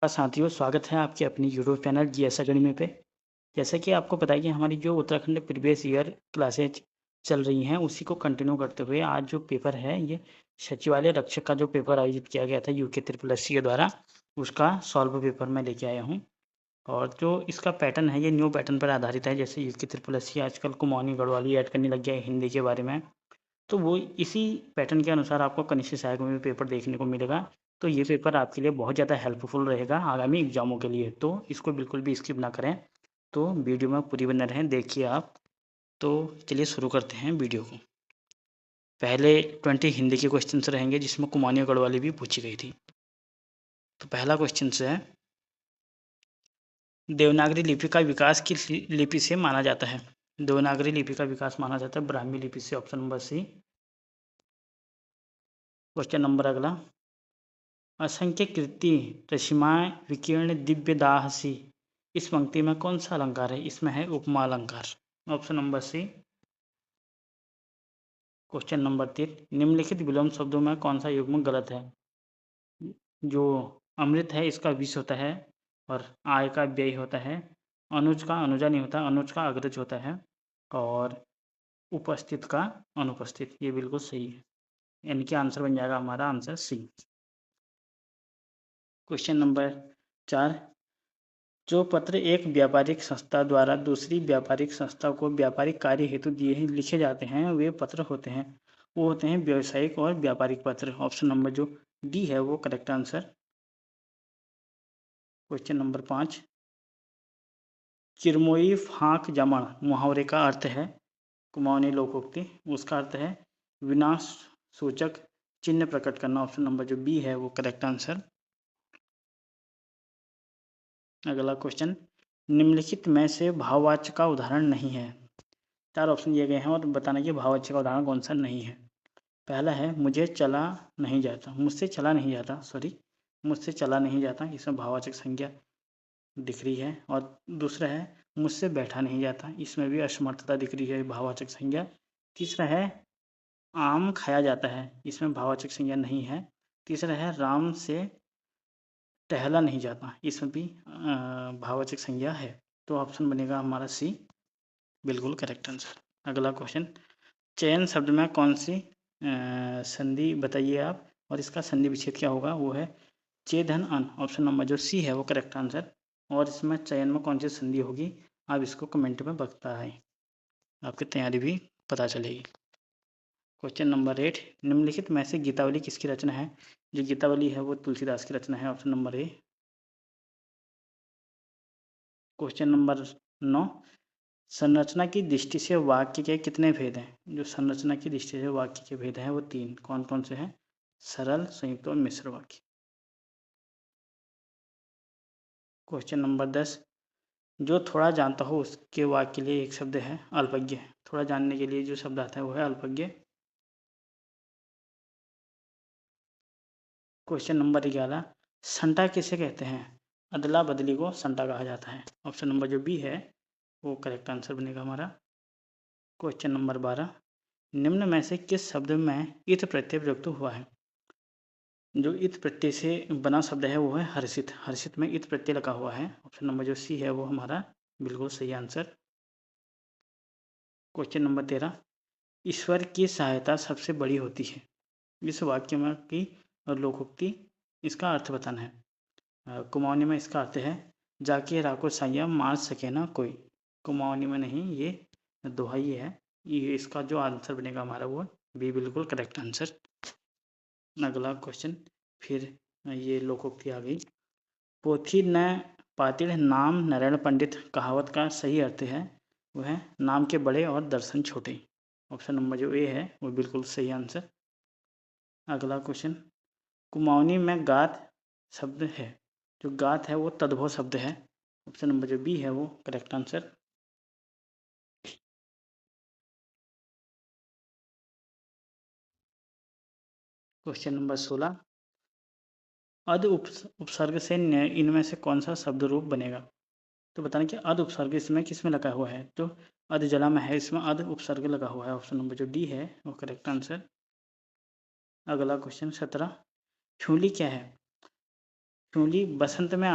साथियों, स्वागत है आपके अपनी यूट्यूब चैनल जीएस अकेडमी पे। जैसा कि आपको पता है कि हमारी जो उत्तराखंड प्रीवियस ईयर क्लासेज चल रही हैं, उसी को कंटिन्यू करते हुए आज जो पेपर है, ये सचिवालय रक्षक का जो पेपर आयोजित किया गया था यूके ट्रिपल एससी के द्वारा, उसका सॉल्व पेपर मैं लेके आया हूँ। और जो इसका पैटर्न है, ये न्यू पैटर्न पर आधारित है। जैसे यूके ट्रिपल एससी आजकल कुमाऊनी गढ़वाली ऐड करने लग गया है हिंदी के बारे में, तो वो इसी पैटर्न के अनुसार आपको कनिष्ठ सहायक में भी पेपर देखने को मिलेगा। तो ये पेपर आपके लिए बहुत ज़्यादा हेल्पफुल रहेगा आगामी एग्जामों के लिए, तो इसको बिल्कुल भी स्किप ना करें। तो वीडियो में पूरी बने रहें, देखिए आप। तो चलिए शुरू करते हैं वीडियो को। पहले 20 हिंदी के क्वेश्चन रहेंगे, जिसमें कुमाऊनी गढ़वाली भी पूछी गई थी। तो पहला क्वेश्चन है, देवनागरी लिपि का विकास किस लिपि से माना जाता है? देवनागरी लिपि का विकास माना जाता है ब्राह्मी लिपि से, option number C. Question number अगला, असंख्य कीर्ति रश्माएं विकीर्ण दिव्य दाहसी, इस पंक्ति में कौन सा अलंकार है? इसमें है उपमा अलंकार, option number C. Question number 3, निम्नलिखित विलोम शब्दों में कौन सा युग्म गलत है? जो अमृत है इसका विष होता है, और आय का व्यय होता है। अनुज का अनुजा नहीं होता, अनुज का अग्रज होता है, और उपस्थित का अनुपस्थित। ये बिल्कुल सही है, इनके आंसर बन जाएगा हमारा आंसर सी। क्वेश्चन नंबर 4, जो पत्र एक व्यापारिक संस्था द्वारा दूसरी व्यापारिक संस्था को व्यापारिक कार्य हेतु दिए लिखे जाते हैं, वे पत्र होते हैं। वो होते हैं व्यावसायिक और व्यापारिक पत्र। ऑप्शन नंबर जो डी है वो करेक्ट आंसर। क्वेश्चन नंबर 5, चिरमोई फाँक जमण मुहावरे का अर्थ है, कुमाऊनी लोकोक्ति, उसका अर्थ है विनाश सूचक चिन्ह प्रकट करना। ऑप्शन नंबर जो बी है वो करेक्ट आंसर। अगला क्वेश्चन, निम्नलिखित में से भाववाच्य का उदाहरण नहीं है। 4 ऑप्शन दिए गए हैं और बताना कि भाववाच्य का उदाहरण कौन सा नहीं है। पहला है मुझे चला नहीं जाता, मुझसे चला नहीं जाता, सॉरी, मुझसे चला नहीं जाता, इसमें भाववाचक संज्ञा दिख रही है। और दूसरा है मुझसे बैठा नहीं जाता, इसमें भी असमर्थता दिख रही है, भाववाचक संज्ञा। तीसरा है आम खाया जाता है, इसमें भाववाचक संज्ञा नहीं है। तीसरा है राम से टहला नहीं जाता, इसमें भी भाववाचक संज्ञा है। तो ऑप्शन बनेगा हमारा सी, बिल्कुल करेक्ट आंसर। अगला क्वेश्चन, चयन शब्द में कौन सी संधि बताइए आप, और इसका संधि विच्छेद क्या होगा? वो है चे धन अन, ऑप्शन नंबर जो सी है वो करेक्ट आंसर। और इसमें चयन में कौन सी संधि होगी, आप इसको कमेंट में बताएं, आपकी तैयारी भी पता चलेगी। क्वेश्चन नंबर 8, निम्नलिखित में से गीतावली किसकी रचना है? जो गीतावली है वो तुलसीदास की रचना है, option number A. Question number 9, संरचना की दृष्टि से वाक्य के कितने भेद हैं? जो संरचना की दृष्टि से वाक्य के भेद हैं वो 3, कौन कौन से हैं? सरल, संयुक्त और मिश्र वाक्य। क्वेश्चन नंबर 10, जो थोड़ा जानता हो उसके वाक्य के लिए एक शब्द है अल्पज्ञ। थोड़ा जानने के लिए जो शब्द आता है वो है अल्पज्ञ। क्वेश्चन नंबर 11, संटा किसे कहते हैं? अदला बदली को संटा कहा जाता है, ऑप्शन नंबर जो बी है वो करेक्ट आंसर बनेगा हमारा। क्वेश्चन नंबर 12, निम्न में से किस शब्द में इत प्रत्यय प्रयुक्त हुआ है? जो इत प्रत्यय से बना शब्द है वो है हर्षित, हर्षित में इत प्रत्यय लगा हुआ है, ऑप्शन नंबर जो सी है वो हमारा बिल्कुल सही आंसर। क्वेश्चन नंबर 13, ईश्वर की सहायता सबसे बड़ी होती है, इस वाक्य में की लोकोक्ति, इसका अर्थ बताना है। कुमाऊनी में इसका अर्थ है जाके राको साइया मार सके ना कोई। कुमाऊनी में नहीं, ये दोहाई है। ये इसका जो आंसर बनेगा हमारा वो बी, बिल्कुल करेक्ट आंसर। अगला क्वेश्चन, फिर ये लोकोक्ति आ गई। पोथी न पातिड़ नाम नारायण पंडित कहावत का सही अर्थ है, वो है नाम के बड़े और दर्शन छोटे, ऑप्शन नंबर जो ए है वो बिल्कुल सही आंसर। अगला क्वेश्चन, कुमाऊनी में गात शब्द है, जो गात है वो तद्भव शब्द है, ऑप्शन नंबर जो बी है वो करेक्ट आंसर। क्वेश्चन नंबर 16, अध उपसर्ग से इनमें से कौन सा शब्द रूप बनेगा? तो बताना कि अध उपसर्ग इसमें किस में लगा हुआ है? तो अध जला में है, इसमें अध उपसर्ग लगा हुआ है, ऑप्शन नंबर जो डी है वो करेक्ट आंसर। अगला क्वेश्चन 17, फ्यूली क्या है? फ्यूली बसंत में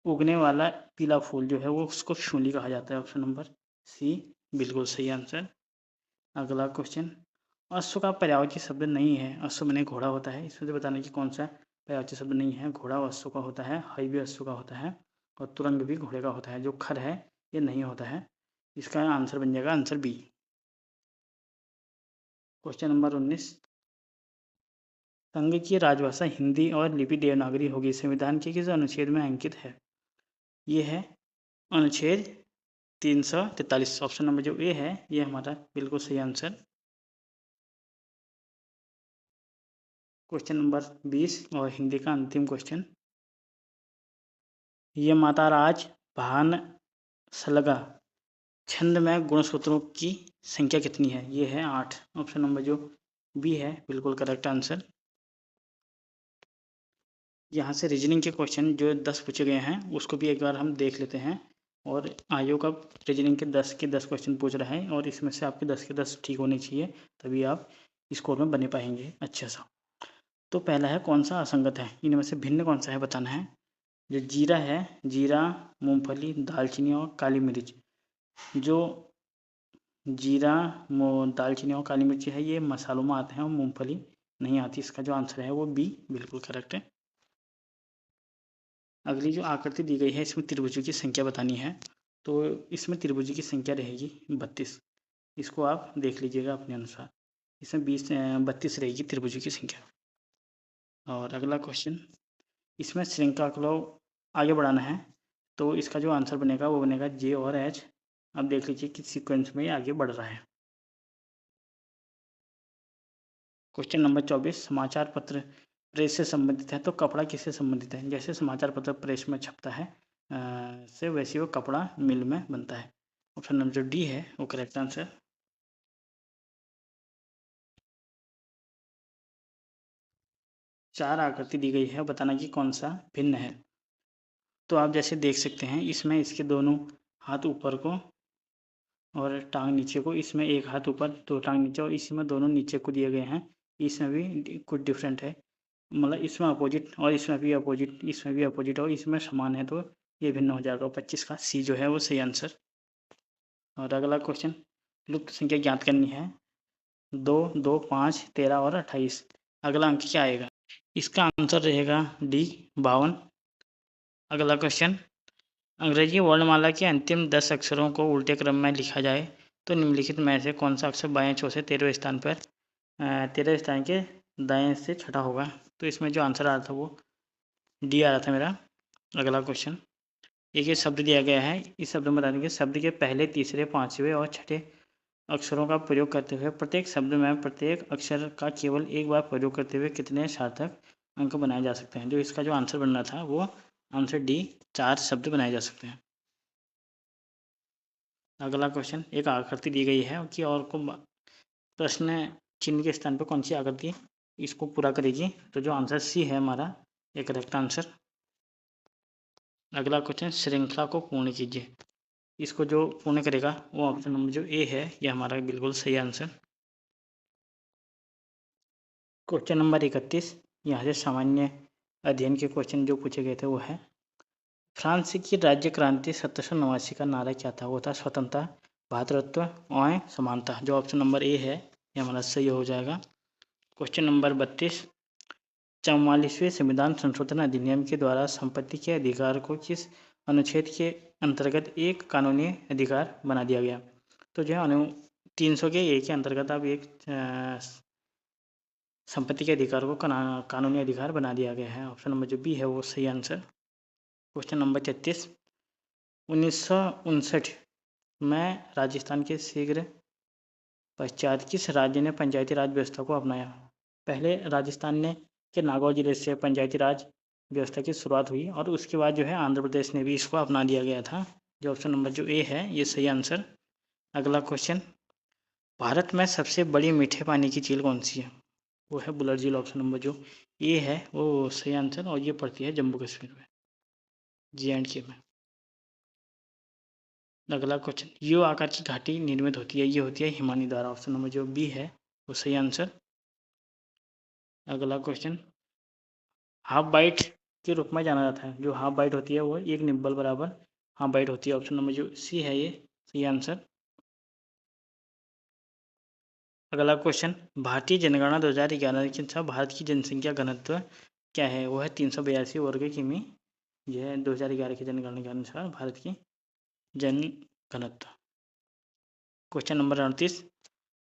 उगने वाला पीला फूल जो है वो उसको फ्यूली कहा जाता है। ऑप्शन नंबर सी बिल्कुल सही आंसर। अगला क्वेश्चन, अश्व का पर्यायवाची शब्द नहीं है। अश्व मैंने घोड़ा होता है, इसमें से बताना कि कौन सा पर्यायवाची शब्द नहीं है। घोड़ा अश्व का होता है, हई भी अश्व का होता है और तुरंग भी घोड़े का होता है। जो खर है ये नहीं होता है। इसका आंसर बन जाएगा आंसर बी। क्वेश्चन नंबर 19, संघ की राजभाषा हिंदी और लिपि देवनागरी होगी, संविधान के किस अनुच्छेद में अंकित है? ये है अनुच्छेद 343। ऑप्शन नंबर जो ए है ये हमारा बिल्कुल सही आंसर। क्वेश्चन नंबर 20 और हिंदी का अंतिम क्वेश्चन, ये माता राज भान सलगा छंद में गुणसूत्रों की संख्या कितनी है? ये है 8। ऑप्शन नंबर जो बी है बिल्कुल करेक्ट आंसर। यहाँ से रीजनिंग के क्वेश्चन जो 10 पूछे गए हैं उसको भी एक बार हम देख लेते हैं। और आयोग अब रीजनिंग के 10 क्वेश्चन पूछ रहा है और इसमें से आपके 10 के 10 ठीक होने चाहिए, तभी आप स्कोर में बने पाएंगे अच्छा सा। तो पहला है कौन सा असंगत है, इनमें से भिन्न कौन सा है बताना है। जो जीरा है, जीरा, मूंगफली, दालचीनी और काली मिर्च, जो जीरा, दालचीनी और काली मिर्च है ये मसालों में आते हैं और मूंगफली नहीं आती। इसका जो आंसर है वो बी बिल्कुल करेक्ट है। अगली जो आकृति दी गई है इसमें त्रिभुजों की संख्या बतानी है। तो इसमें त्रिभुजों की संख्या रहेगी 32। इसको आप देख लीजिएगा अपने अनुसार। इसमें 32 रहेगी त्रिभुजों की संख्या। और अगला क्वेश्चन, इसमें श्रृंखला को आगे बढ़ाना है, तो इसका जो आंसर बनेगा वो बनेगा जे और एच। अब देख लीजिए किस सीक्वेंस में ये आगे बढ़ रहा है। क्वेश्चन नंबर 24, समाचार पत्र प्रेस से संबंधित है तो कपड़ा किससे संबंधित है? जैसे समाचार पत्र प्रेस में छपता है से वैसे वो कपड़ा मिल में बनता है। ऑप्शन नंबर जो डी है वो करेक्ट आंसर। चार आकृति दी गई है, बताना कि कौन सा भिन्न है। तो आप जैसे देख सकते हैं इसमें इसके दोनों हाथ ऊपर को और टांग नीचे को, इसमें एक हाथ ऊपर दो टांग नीचे और इसमें दोनों नीचे को दिए गए हैं। इसमें भी कुछ डिफरेंट है, मतलब इसमें अपोजिट और इसमें भी अपोजिट, इसमें भी अपोजिट और इसमें समान है, तो ये भिन्न हो जाएगा। 25 का सी जो है वो सही आंसर। और अगला क्वेश्चन, लुप्त संख्या ज्ञात करनी है। 2, 2, 5, 13 और 28। अगला अंक क्या आएगा? इसका आंसर रहेगा डी 52। अगला क्वेश्चन, अंग्रेजी वर्णमाला के अंतिम 10 अक्षरों को उल्टे क्रम में लिखा जाए तो निम्नलिखित में से कौन सा अक्षर बाएं छोर से 13वें स्थान पर 13वें स्थान के दाएं से छठा होगा? तो इसमें जो आंसर आ रहा था वो डी आ रहा था मेरा। अगला क्वेश्चन, एक ये शब्द दिया गया है, इस शब्द में बता देंगे शब्द के पहले, तीसरे, पाँचवें और छठे अक्षरों का प्रयोग करते हुए प्रत्येक शब्द में प्रत्येक अक्षर का केवल एक बार प्रयोग करते हुए कितने सार्थक अंक बनाए जा सकते हैं? जो इसका जो आंसर बनना था वो आंसर डी 4 शब्द बनाए जा सकते हैं। अगला क्वेश्चन, एक आकृति दी गई है कि और को प्रश्न चिन्ह के स्थान पर कौन सी आकृति इसको पूरा करेगी? तो जो आंसर सी है हमारा एक करेक्ट आंसर। अगला क्वेश्चन, श्रृंखला को पूर्ण कीजिए, इसको जो पूर्ण करेगा वो ऑप्शन नंबर जो ए है ये हमारा बिल्कुल सही आंसर। क्वेश्चन नंबर 31, यहाँ से सामान्य अध्ययन के क्वेश्चन जो पूछे गए थे वो है, फ्रांस की राज्य क्रांति 1789 का नारा क्या था? वो था स्वतंत्रता, भ्रातृत्व और समानता। जो ऑप्शन नंबर ए है ये हमारा सही हो जाएगा। क्वेश्चन नंबर 32, 44वें संविधान संशोधन अधिनियम के द्वारा संपत्ति के अधिकार को किस अनुच्छेद के अंतर्गत एक कानूनी अधिकार बना दिया गया? तो जो है 300 के ए के अंतर्गत अब एक संपत्ति के अधिकार को कानूनी अधिकार बना दिया गया है। ऑप्शन नंबर जो बी है वो सही आंसर। क्वेश्चन नंबर 33, 1959 में राजस्थान के शीघ्र पश्चात किस राज्य ने पंचायती राज व्यवस्था को अपनाया? पहले राजस्थान ने के नागौर जिले से पंचायती राज व्यवस्था की शुरुआत हुई और उसके बाद जो है आंध्र प्रदेश ने भी इसको अपना दिया गया था। जो ऑप्शन नंबर जो ए है ये सही आंसर। अगला क्वेश्चन, भारत में सबसे बड़ी मीठे पानी की झील कौन सी है? वो है बुलर झील। ऑप्शन नंबर जो ए है वो सही आंसर और ये पड़ती है जम्मू कश्मीर में, JNK में। अगला क्वेश्चन, यू आकार की घाटी निर्मित होती है, ये होती है हिमानी द्वारा। ऑप्शन नंबर जो बी है वो सही आंसर। अगला क्वेश्चन, हाफ बाइट के रूप में जाना जाता है। जो हाफ बाइट होती है वो एक निब्बल बराबर हाफ बाइट होती है। ऑप्शन नंबर जो सी है ये सही आंसर। अगला क्वेश्चन, भारतीय जनगणना 2011 के अनुसार भारत की जनसंख्या घनत्व क्या है? वो है 382 वर्ग किमी। यह है 2011 की जनगणना के अनुसार भारत की जन घनत्व। क्वेश्चन नंबर 38,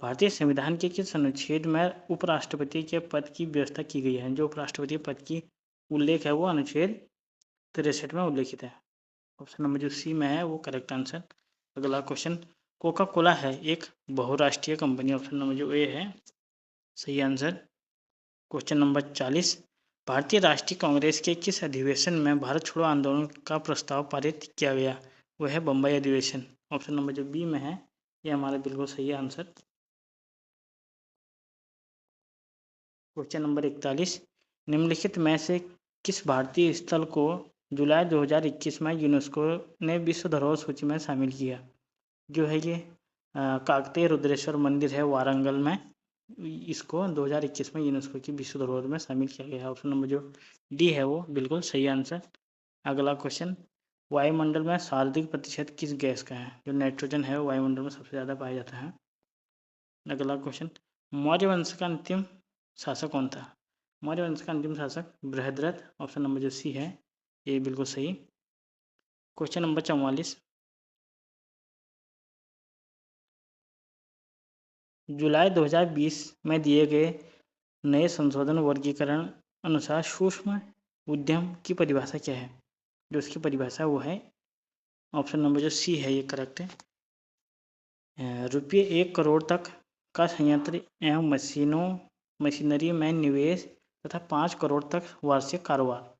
भारतीय संविधान के किस अनुच्छेद में उपराष्ट्रपति के पद की व्यवस्था की गई है? जो उपराष्ट्रपति पद की उल्लेख है वो अनुच्छेद 63 में उल्लेखित है। ऑप्शन नंबर जो सी में है वो करेक्ट आंसर। अगला क्वेश्चन, कोका कोला है एक बहुराष्ट्रीय कंपनी। ऑप्शन नंबर जो ए है सही आंसर। क्वेश्चन नंबर 40, भारतीय राष्ट्रीय कांग्रेस के किस अधिवेशन में भारत छोड़ो आंदोलन का प्रस्ताव पारित किया गया? वह है बम्बई अधिवेशन। ऑप्शन नंबर जो बी में है ये हमारा बिल्कुल सही आंसर। क्वेश्चन नंबर 41, निम्नलिखित में से किस भारतीय स्थल को जुलाई 2021 में यूनेस्को ने विश्व धरोहर सूची में शामिल किया? जो है ये काकतीय रुद्रेश्वर मंदिर है वारंगल में। इसको 2021 में यूनेस्को की विश्व धरोहर में शामिल किया गया है। ऑप्शन नंबर जो डी है वो बिल्कुल सही आंसर। अगला क्वेश्चन, वायुमंडल में सर्वाधिक प्रतिशत किस गैस का है? जो नाइट्रोजन है वो वायुमंडल में सबसे ज़्यादा पाया जाता है। अगला क्वेश्चन, मौर्य वंश का अंतिम शासक कौन था? मौर्य वंश का अंतिम शासक बृहद्रथ। ऑप्शन नंबर जो सी है ये बिल्कुल सही। क्वेश्चन नंबर 44, जुलाई 2020 में दिए गए नए संशोधन वर्गीकरण अनुसार सूक्ष्म उद्यम की परिभाषा क्या है? जो उसकी परिभाषा वो है ऑप्शन नंबर जो सी है ये करेक्ट है। रुपये 1 करोड़ तक का संयंत्र एवं मशीनरी में निवेश तथा 5 करोड़ तक वार्षिक कारोबार।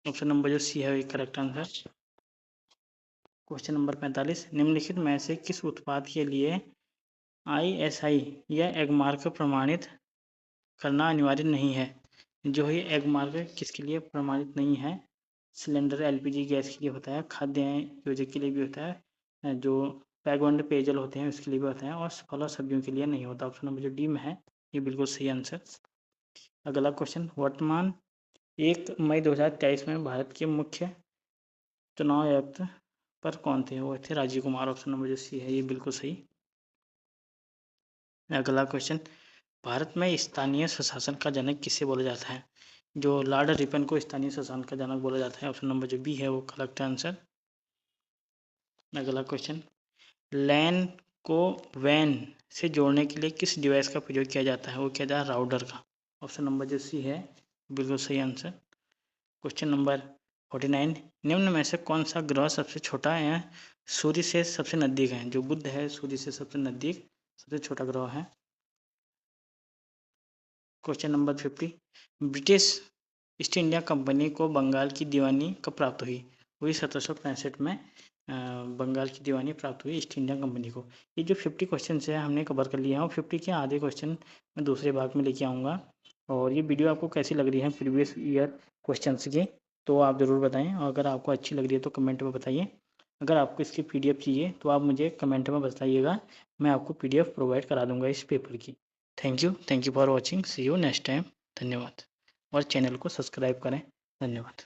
ऑप्शन नंबर जो सी है ये करेक्ट आंसर। क्वेश्चन नंबर 45, निम्नलिखित में से किस उत्पाद के लिए ISI या एगमार्क प्रमाणित करना अनिवार्य नहीं है? जो ये एगमार्क किसके लिए प्रमाणित नहीं है? सिलेंडर LPG गैस के लिए होता है, खाद्य योजक के लिए भी होता है, जो पैकबंद पेयजल होते हैं उसके लिए भी होता है, और फल और सब्जियों के लिए नहीं होता। ऑप्शन नंबर जो डी में है ये बिल्कुल सही आंसर। अगला क्वेश्चन, वर्तमान 1 मई 2023 में भारत के मुख्य चुनाव आयुक्त पर कौन थे? वो थे राजीव कुमार। ऑप्शन नंबर जो सी है ये बिल्कुल सही। अगला क्वेश्चन, भारत में स्थानीय स्वशासन का जनक किसे बोला जाता है? जो लॉर्ड रिपन को स्थानीय स्वशासन का जनक बोला जाता है। ऑप्शन नंबर जो बी है वो करेक्ट आंसर। अगला क्वेश्चन, लैन को वैन से जोड़ने के लिए किस डिवाइस का प्रयोग किया जाता है? वो किया जाता है राउटर का। ऑप्शन नंबर जो सी है बिल्कुल सही आंसर। क्वेश्चन नंबर 49, निम्न में से कौन सा ग्रह सबसे छोटा या सूर्य से सबसे नजदीक है? जो बुध है सूर्य से सबसे नजदीक सबसे छोटा ग्रह है। Question number 50, British east India company को बंगाल की दीवानी कब प्राप्त हुई? वही 1765 में बंगाल की दीवानी प्राप्त हुई ईस्ट इंडिया कंपनी को। ये जो 50 क्वेश्चन है हमने कवर कर लिया है, और 50 के आधे क्वेश्चन मैं दूसरे भाग में लेके आऊँगा। और ये वीडियो आपको कैसी लग रही है प्रीवियस ईयर क्वेश्चन की, तो आप ज़रूर बताएं, और अगर आपको अच्छी लग रही है तो कमेंट में बताइए। अगर आपको इसकी PDF चाहिए तो आप मुझे कमेंट में बताइएगा, मैं आपको PDF प्रोवाइड करा दूंगा इस पेपर की। Thank you for watching, see you next time. धन्यवाद, और चैनल को सब्सक्राइब करें। धन्यवाद।